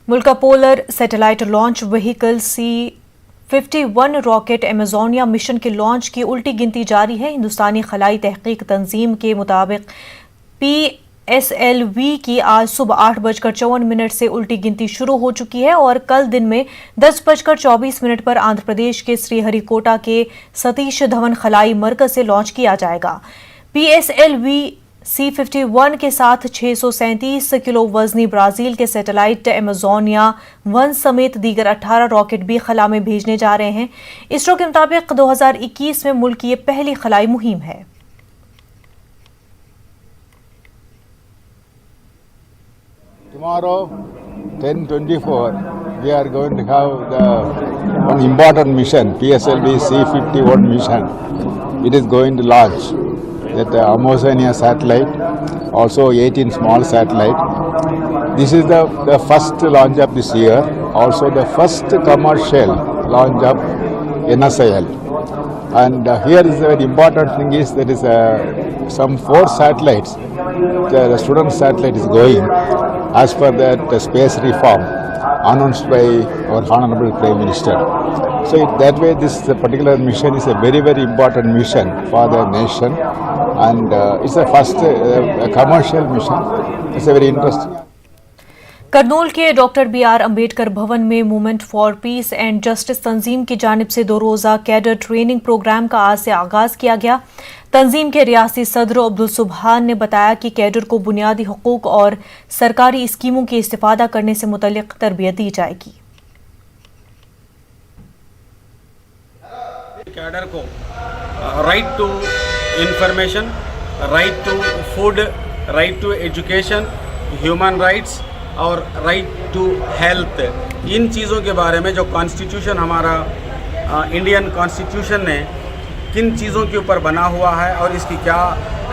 मुल्क का polar satellite launch vehicle C-51 rocket Amazonia mission के लॉन्च की उल्टी गिनती जारी है। हिंदुस्तानी खलाई तहकीक तंजीम के मुताबिक PSLV की आज सुबह 8:54 से उल्टी गिनती शुरू हो चुकी है और कल दिन में 10:24 पर आंध्र प्रदेश के श्रीहरिकोटा के सतीश धवन खलाई मरकज से लॉन्च किया जाएगा। PSLV C-51 के साथ 637 किलो वजनी ब्राजील के सैटेलाइट एमेजोनिया 1 समेत दीगर 18 रॉकेट भी खला में भेजने जा रहे हैं। इसरो के मुताबिक 2021 में मुल्क की ये पहली खलाई मुहिम है। Tomorrow, 10:24, we are going to have one important mission, PSLV C-51 mission. It is going to launch that Amazonia satellite, also 18 small satellite. This is the first launch of this year, also the first commercial launch of NSIL. And here is the very important thing is there is some 4 satellites. The student satellite is going as per that space reform announced by our Honorable Prime Minister. So that way this particular mission is a very, very important mission for the nation, and it's the first commercial mission. It's a very interesting. Kurnool के doctor BR Ambedkar Bhawan में movement for peace and justice तंजीम की जानिब से 2 रोज़ा cadre training programme का आज से आगाज किया गया। तंजीम के रियासी सदर अब्दुल सुबहान ने बताया कि कैडर को बुनियादी हुकूक और सरकारी स्कीमों के इस्तेफादा करने से मुतल्लिक तरबियत दी जाएगी। कैडर को right to information, right to food, right to education, human rights और राइट टू हेल्थ, इन चीज़ों के बारे में जो कॉन्स्टिट्यूशन हमारा इंडियन कॉन्स्टिट्यूशन ने किन चीज़ों के ऊपर बना हुआ है और इसकी क्या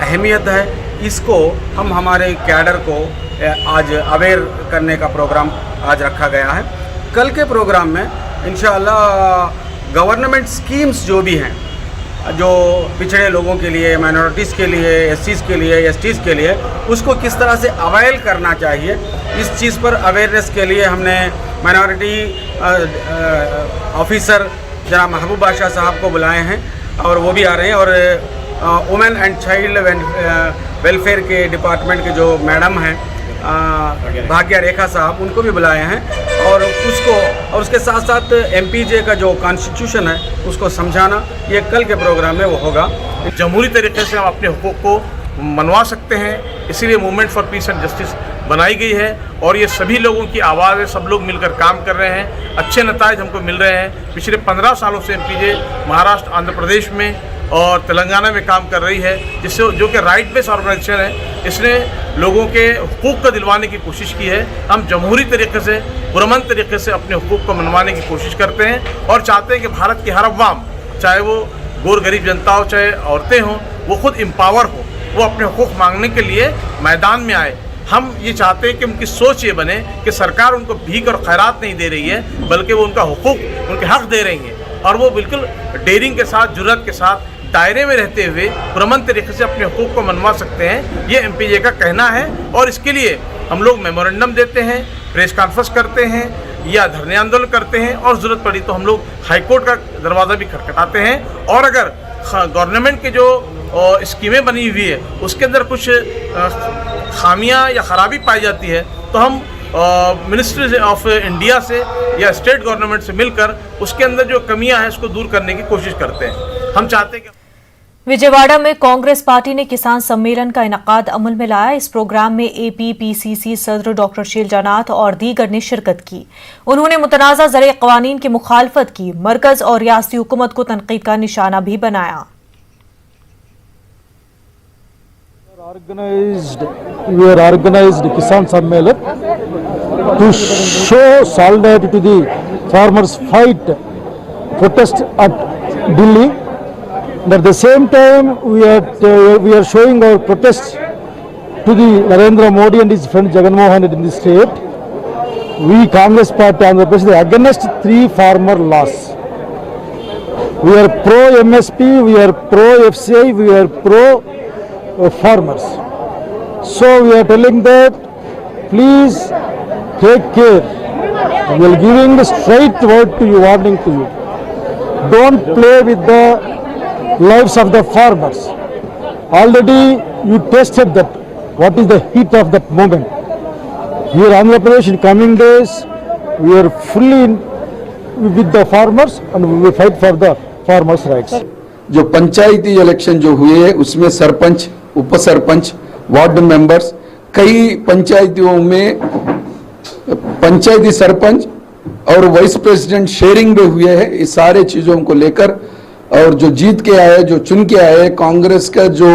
अहमियत है, इसको हम हमारे कैडर को आज अवेयर करने का प्रोग्राम आज रखा गया है। कल के प्रोग्राम में इंशाअल्लाह गवर्नमेंट स्कीम्स जो भी हैं, जो पिछड़े लोगों के लिए, माइनॉरिटीज़ के लिए, SCs के लिए, STs के लिए, उसको किस तरह से अवेल करना चाहिए, इस चीज़ पर अवेयरनेस के लिए हमने माइनॉरिटी ऑफिसर जनाब महबूब बादशाह साहब को बुलाए हैं और वो भी आ रहे हैं, और वुमेन एंड चाइल्ड वेलफेयर के डिपार्टमेंट के जो मैडम हैं भाग्या रेखा साहब, उनको भी बुलाए हैं और उसके साथ साथ MPJ का जो कॉन्स्टिट्यूशन है उसको समझाना, ये कल के प्रोग्राम में वो होगा। जमहूरी तरीके से हम अपने हुकूक को मनवा सकते हैं, इसीलिए movement for peace and justice बनाई गई है और ये सभी लोगों की आवाज़ है, सब लोग मिलकर काम कर रहे हैं, अच्छे नताइज हमको मिल रहे हैं। पिछले 15 सालों से MPJ महाराष्ट्र, आंध्र प्रदेश में और तेलंगाना में काम कर रही है, जिससे जो कि राइट बेस्ड ऑर्गेनाइजेशन है, इसने लोगों के हुकूक को दिलवाने की कोशिश की है। हम जमहूरी तरीके से, पुरअमन तरीके से अपने हुकूक को मनवाने की कोशिश करते हैं और चाहते हैं कि भारत की हर अवाम, चाहे वो गोर गरीब जनता हो, चाहे औरतें हों, वो खुद एम्पावर हो, वो अपने हुकूक मांगने के लिए मैदान में आए। हम ये चाहते हैं कि उनकी सोच ये बने कि सरकार उनको भीख और खैरात नहीं दे रही है, बल्कि वो उनका हुकूक, उनके हक़ दे रही है और वो बिल्कुल डेयरिंग के साथ, जुर्रत के साथ, दायरे में रहते हुए पुरअमन तरीके से अपने हुकूक को मनवा सकते हैं। ये MPJ का कहना है और इसके लिए हम लोग मेमोरेंडम देते हैं, प्रेस कॉन्फ्रेंस करते हैं या धरने आंदोलन करते हैं और ज़रूरत पड़ी तो हम लोग हाईकोर्ट का दरवाज़ा भी खटखटाते हैं। और अगर गवर्नमेंट के जो स्कीमें बनी हुई है उसके अंदर कुछ खामियां या ख़राबी पाई जाती है तो हम मिनिस्ट्री ऑफ इंडिया से या स्टेट गवर्नमेंट से मिलकर उसके अंदर जो कमियां हैं उसको दूर करने की कोशिश करते हैं। हम चाहते हैं कि विजयवाड़ा में कांग्रेस पार्टी ने किसान सम्मेलन का इनकाद अमल में लाया। इस प्रोग्राम में APPCC सदर डॉक्टर शीलजानाथ और दीगर ने शिरकत की। उन्होंने मुतनाज़ा ज़रिए क़वानीन की मुखालफत की, मरकज़ और रियासती हुकूमत को तनकीद का निशाना भी बनाया। We are organized Kisan Sammelan to show solidarity to the farmers' fight, protest at Delhi. And at the same time, we are showing our protest to the Narendra Modi and his friend Jagan Mohan in the state. We Congress Party Andhra Pradesh are against 3 farmer laws. We are pro MSP, we are pro FCI, we are pro farmers. So we are telling that please take care. We are giving the straight word to you, warning to you. Don't play with the lives of the farmers. Already you tasted that. What is the heat of that moment? Here Andhra Pradesh in coming days, we are fully with the farmers and we will fight for the farmers' rights. जो पंचायती election जो हुए उसमें सरपंच, उप sarpanch, ward members, कई पंचायतियों में पंचायती सरपंच और vice president sharing में हुए हैं। इस सारे चीजों को लेकर और जो जीत के आए, जो चुन के आए, कांग्रेस का जो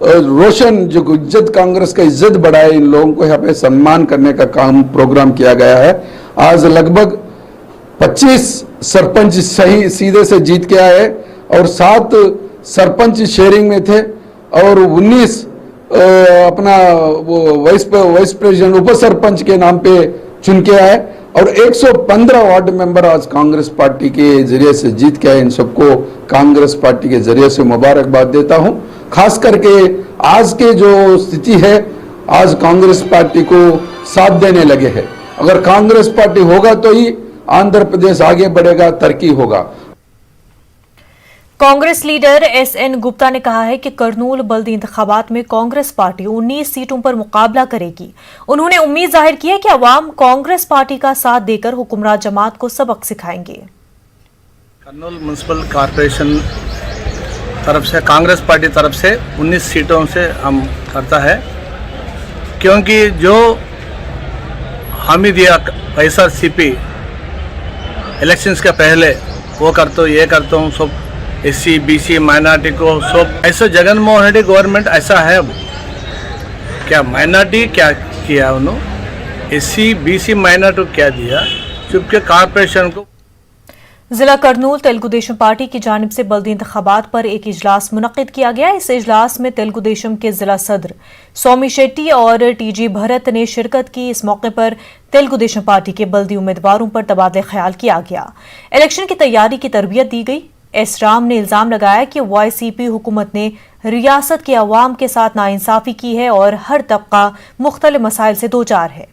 रोशन, जो इज्जत, कांग्रेस का इज्जत बढ़ाए, इन लोगों को यहाँ पे सम्मान करने का काम प्रोग्राम किया गया है। आज लगभग 25 सरपंच सही सीधे से जीत के आए और 7 सरपंच शेयरिंग में थे और 19 अपना वो वाइस प्रेसिडेंट, उप सरपंच के नाम पे चुन के आए और 115 वार्ड मेंबर आज कांग्रेस पार्टी के जरिए से जीत के आए। इन सबको कांग्रेस पार्टी के जरिए से मुबारकबाद देता हूं। खास करके आज के जो स्थिति है, आज कांग्रेस पार्टी को साथ देने लगे हैं। अगर कांग्रेस पार्टी होगा तो ही आंध्र प्रदेश आगे बढ़ेगा, तरक्की होगा। कांग्रेस लीडर एसएन गुप्ता ने कहा है कि करनूल बल्दी इंतखाबात में कांग्रेस पार्टी 19 सीटों पर मुकाबला करेगी। उन्होंने उम्मीद जाहिर की है कि अवाम कांग्रेस पार्टी का साथ देकर हुक्मरान जमात को सबक सिखाएंगे। कर्नूल म्यूनसिपल कॉर्पोरेशन तरफ से, कांग्रेस पार्टी तरफ से 19 सीटों से हम करता है, क्योंकि जो हमें दिया पैसा सीपी इलेक्शंस के पहले वो करता हूँ, ये करता हूँ, सब SC BC माइनॉरिटी को सब ऐसा जगनमोहन रेड्डी गवर्नमेंट ऐसा है। अब क्या माइनॉरिटी क्या किया उन्होंने, SC BC माइनॉरिटी को क्या दिया, चुपके कॉर्पोरेशन को। जिला करनूल तेलुगु देशम पार्टी की जानिब से बल्दी इंतखाबात पर एक इजलास मुनक्किद किया गया। इस इजलास में तेलुगु देशम के जिला सदर सौमी शेट्टी और TG भरत ने शिरकत की। इस मौके पर तेलुगु देशम पार्टी के बल्दी उम्मीदवारों पर तबादले ख्याल किया गया। इलेक्शन की तैयारी की तरबियत दी गई। एस राम ने इल्जाम लगाया कि YCP हुकूमत ने रियासत के अवाम के साथ नाइंसाफी की है और हर तबका मुख्तलिफ मसाइल से दो चार है।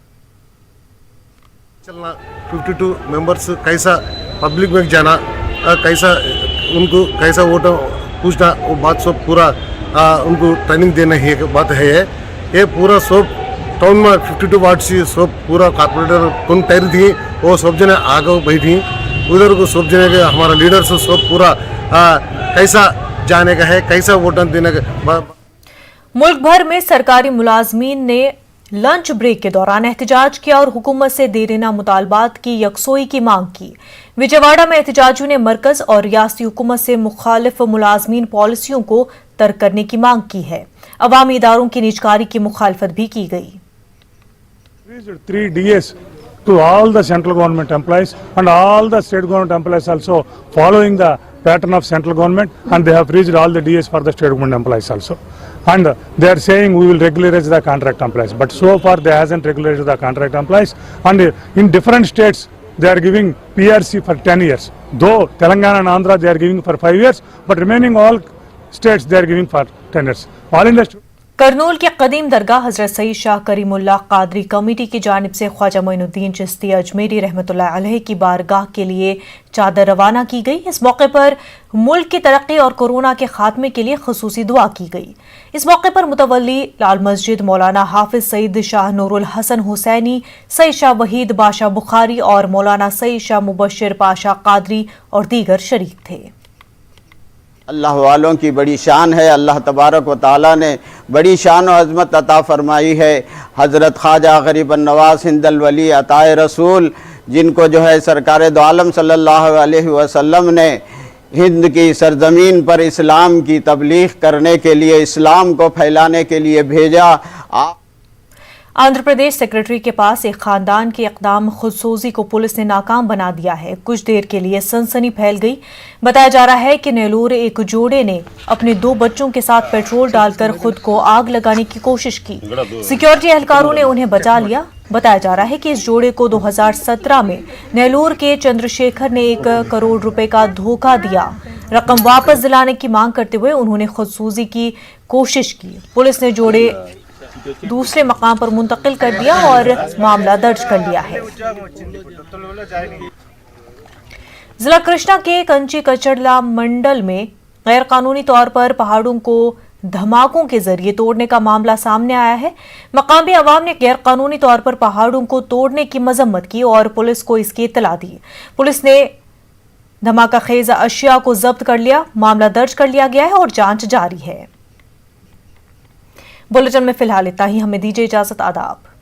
चलना 52 मेंबर्स कैसा पब्लिक में जाना, कैसा उनको कैसा वोट पूछना, वो बात सब पूरा उनको ट्रेनिंग देना ही बात है। ये पूरा सब टाउन में 52 वार्ड से सब पूरा कॉर्पोरेटर कौन तैयारी थी, वो सब जने आगे बैठी, उधर को सब जने के हमारा लीडर्स सब पूरा कैसा जाने का है, कैसा वोट देने का। मुल्क भर में सरकारी मुलाजमीन ने लंच ब्रेक के दौरान एहतजाज किया और हुकूमत से देरीना मुतालबात की यकसोई की मांग की। विजयवाड़ा में एहतजाजियों ने मरकज और रियासती हुकूमत से मुखालिफ मुलाजमीन पॉलिसियों को तर्क करने की मांग की है। अवामी इदारों की निजकारी की मुखालफत भी की गई। 3 DS to all the central government employees and all the state government employees also following the pattern of central government, and they have reached all the DS for the state government employees also. And they are saying we will regularize the contract employees, but so far they hasn't regularized the contract employees, and in different states they are giving PRC for 10 years. Though Telangana and Andhra they are giving for 5 years, but remaining all states they are giving for 10 years. All in the Kurnool के कदीम दरगाह हजरत Saeed Shah Karimullah Qadri committee की जानिब से ख्वाजा मोइनुद्दीन चिश्ती अजमेरी रहमतुल्लाह अलैह की बारगाह के लिए चादर रवाना की गई। इस मौके पर मुल्क की तरक्की और कोरोना के खात्मे के लिए खुसूसी दुआ की गई। इस मौके पर मुतवल्ली लाल मस्जिद मौलाना हाफिज सईद शाह नूरुल हसन हुसैनी, सईद शाह वहीद बादशाह बुखारी और मौलाना सईद शाह मुबशिर पाशा कादरी और दीगर शरीक थे। अल्लाह वालों की बड़ी शान है। अल्लाह तबारक व तआला ने बड़ी शान और अज़मत अता फरमाई है। हज़रत ख्वाजा गरीब नवाज़ हिंदल वली अताए रसूल, जिनको जो है सरकार दो आलम सल्लल्लाहु अलैहि वसल्लम ने हिंद की सरजमीन पर इस्लाम की तबलीग करने के लिए, इस्लाम को फैलाने के लिए भेजा। आंध्र प्रदेश सेक्रेटरी के पास एक खानदान के इक़दाम खुदसोजी को पुलिस ने नाकाम बना दिया है। कुछ देर के लिए सनसनी फैल गई। बताया जा रहा है कि नेलोर एक जोड़े ने अपने 2 बच्चों के साथ पेट्रोल डालकर खुद को आग लगाने की कोशिश की। सिक्योरिटी एहलकारों ने उन्हें बचा लिया। बताया जा रहा है कि इस जोड़े को 2017 में नेलोर के चंद्रशेखर ने 1 करोड़ रुपए का धोखा दिया। रकम वापस दिलाने की मांग करते हुए उन्होंने खुदसूजी की कोशिश की। पुलिस ने जोड़े दूसरे मकाम पर मुंतकिल कर दिया और मामला दर्ज कर लिया है। जिला कृष्णा के कंची कचड़ला मंडल में गैर कानूनी तौर पर पहाड़ों को धमाकों के जरिए तोड़ने का मामला सामने आया है। मकामी अवाम ने गैर कानूनी तौर पर पहाड़ों को तोड़ने की मजम्मत की और पुलिस को इसकी इत्तला दी। पुलिस ने धमाका खेज अशिया को जब्त कर लिया, मामला दर्ज कर लिया गया है और जांच जारी है। बुलेटिन में फिलहाल इतना ही, हमें दीजिए इजाजत। आदाब।